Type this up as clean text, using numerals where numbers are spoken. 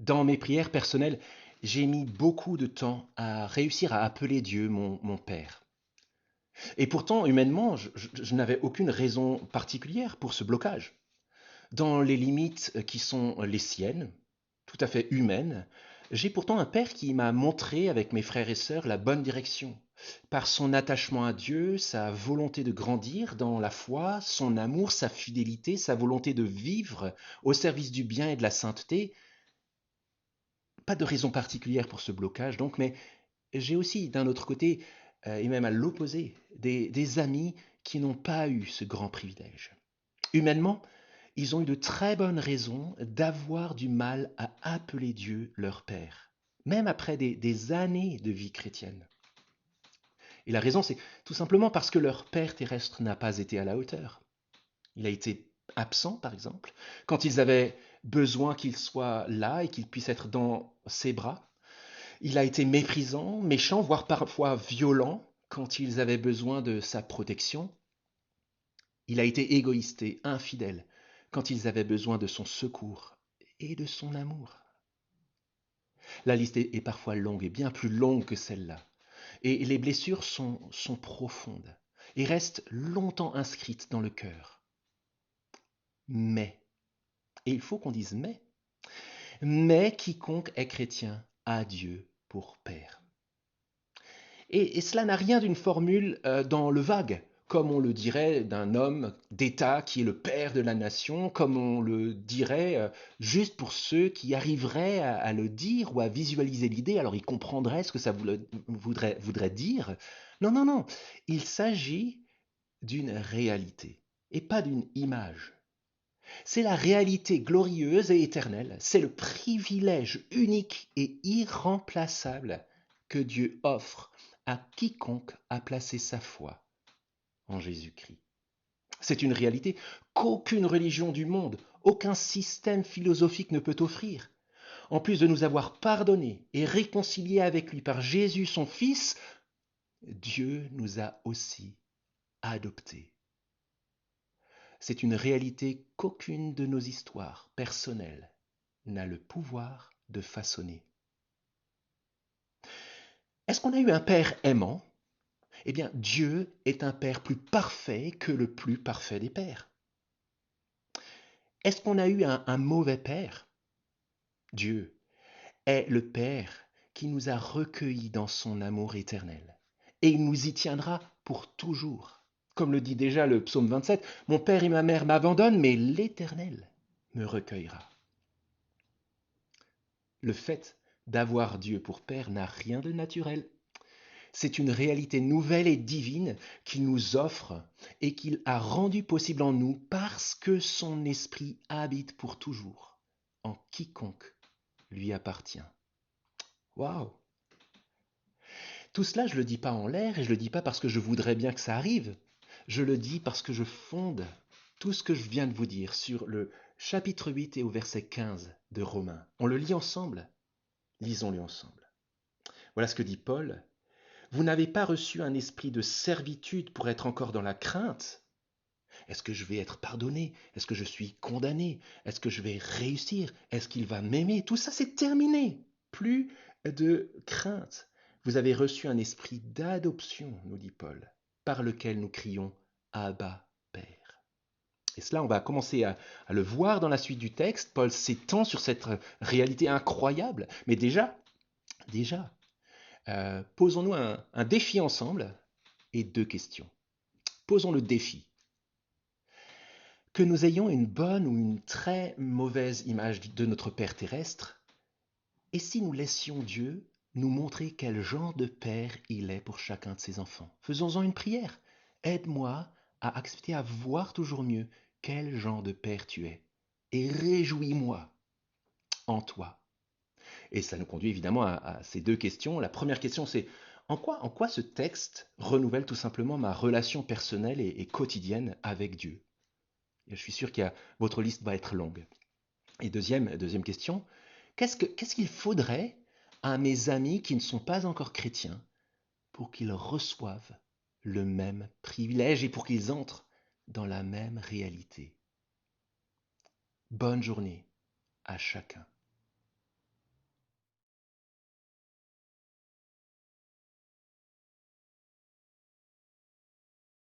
Dans mes prières personnelles, j'ai mis beaucoup de temps à réussir à appeler Dieu mon Père. Et pourtant, humainement, je n'avais aucune raison particulière pour ce blocage. Dans les limites qui sont les siennes, tout à fait humaines, j'ai pourtant un Père qui m'a montré avec mes frères et sœurs la bonne direction. Par son attachement à Dieu, sa volonté de grandir dans la foi, son amour, sa fidélité, sa volonté de vivre au service du bien et de la sainteté, pas de raison particulière pour ce blocage donc, mais j'ai aussi d'un autre côté, et même à l'opposé, des amis qui n'ont pas eu ce grand privilège. Humainement, ils ont eu de très bonnes raisons d'avoir du mal à appeler Dieu leur Père, même après des années de vie chrétienne. Et la raison, c'est tout simplement parce que leur Père terrestre n'a pas été à la hauteur. Il a été absent, par exemple, quand ils avaient besoin qu'il soit là et qu'il puisse être dans ses bras. Il a été méprisant, méchant, voire parfois violent quand ils avaient besoin de sa protection. Il a été égoïste et infidèle quand ils avaient besoin de son secours et de son amour. La liste est parfois longue et bien plus longue que celle-là. Et les blessures sont profondes et restent longtemps inscrites dans le cœur. Mais, et il faut qu'on dise mais quiconque est chrétien a Dieu pour Père. Et cela n'a rien d'une formule dans le vague, comme on le dirait d'un homme d'État qui est le père de la nation, comme on le dirait juste pour ceux qui arriveraient à le dire ou à visualiser l'idée, alors ils comprendraient ce que ça voudrait dire. Non, non, non, il s'agit d'une réalité et pas d'une image. C'est la réalité glorieuse et éternelle, c'est le privilège unique et irremplaçable que Dieu offre à quiconque a placé sa foi en Jésus-Christ. C'est une réalité qu'aucune religion du monde, aucun système philosophique ne peut offrir. En plus de nous avoir pardonnés et réconciliés avec lui par Jésus son Fils, Dieu nous a aussi adoptés. C'est une réalité qu'aucune de nos histoires personnelles n'a le pouvoir de façonner. Est-ce qu'on a eu un Père aimant? Eh bien, Dieu est un Père plus parfait que le plus parfait des pères. Est-ce qu'on a eu un mauvais Père? Dieu est le Père qui nous a recueillis dans son amour éternel. Et il nous y tiendra pour toujours. Comme le dit déjà le psaume 27, mon Père et ma mère m'abandonnent, mais l'Éternel me recueillera. Le fait d'avoir Dieu pour Père n'a rien de naturel. C'est une réalité nouvelle et divine qu'il nous offre et qu'il a rendue possible en nous parce que son esprit habite pour toujours en quiconque lui appartient. Waouh! Tout cela, je ne le dis pas en l'air et je ne le dis pas parce que je voudrais bien que ça arrive. Je le dis parce que je fonde tout ce que je viens de vous dire sur le chapitre 8 et au verset 15 de Romains. On le lit ensemble. Lisons-le ensemble. Voilà ce que dit Paul. Vous n'avez pas reçu un esprit de servitude pour être encore dans la crainte. Est-ce que je vais être pardonné? Est-ce que je suis condamné? Est-ce que je vais réussir? Est-ce qu'il va m'aimer? Tout ça, c'est terminé. Plus de crainte. Vous avez reçu un esprit d'adoption, nous dit Paul, par lequel nous crions Abba, Père. Et cela, on va commencer à le voir dans la suite du texte. Paul s'étend sur cette réalité incroyable. Mais déjà, posons-nous un défi ensemble et deux questions. Posons le défi. Que nous ayons une bonne ou une très mauvaise image de notre Père terrestre, et si nous laissions Dieu nous montrer quel genre de Père il est pour chacun de ses enfants? Faisons-en une prière. Aide-moi à accepter à voir toujours mieux quel genre de Père tu es, et réjouis-moi en toi. Et ça nous conduit évidemment à ces deux questions. La première question, c'est en quoi ce texte renouvelle tout simplement ma relation personnelle et quotidienne avec Dieu? Et je suis sûr que votre liste va être longue. Et deuxième question, qu'est-ce qu'il faudrait à mes amis qui ne sont pas encore chrétiens pour qu'ils reçoivent le même privilège et pour qu'ils entrent dans la même réalité? Bonne journée à chacun.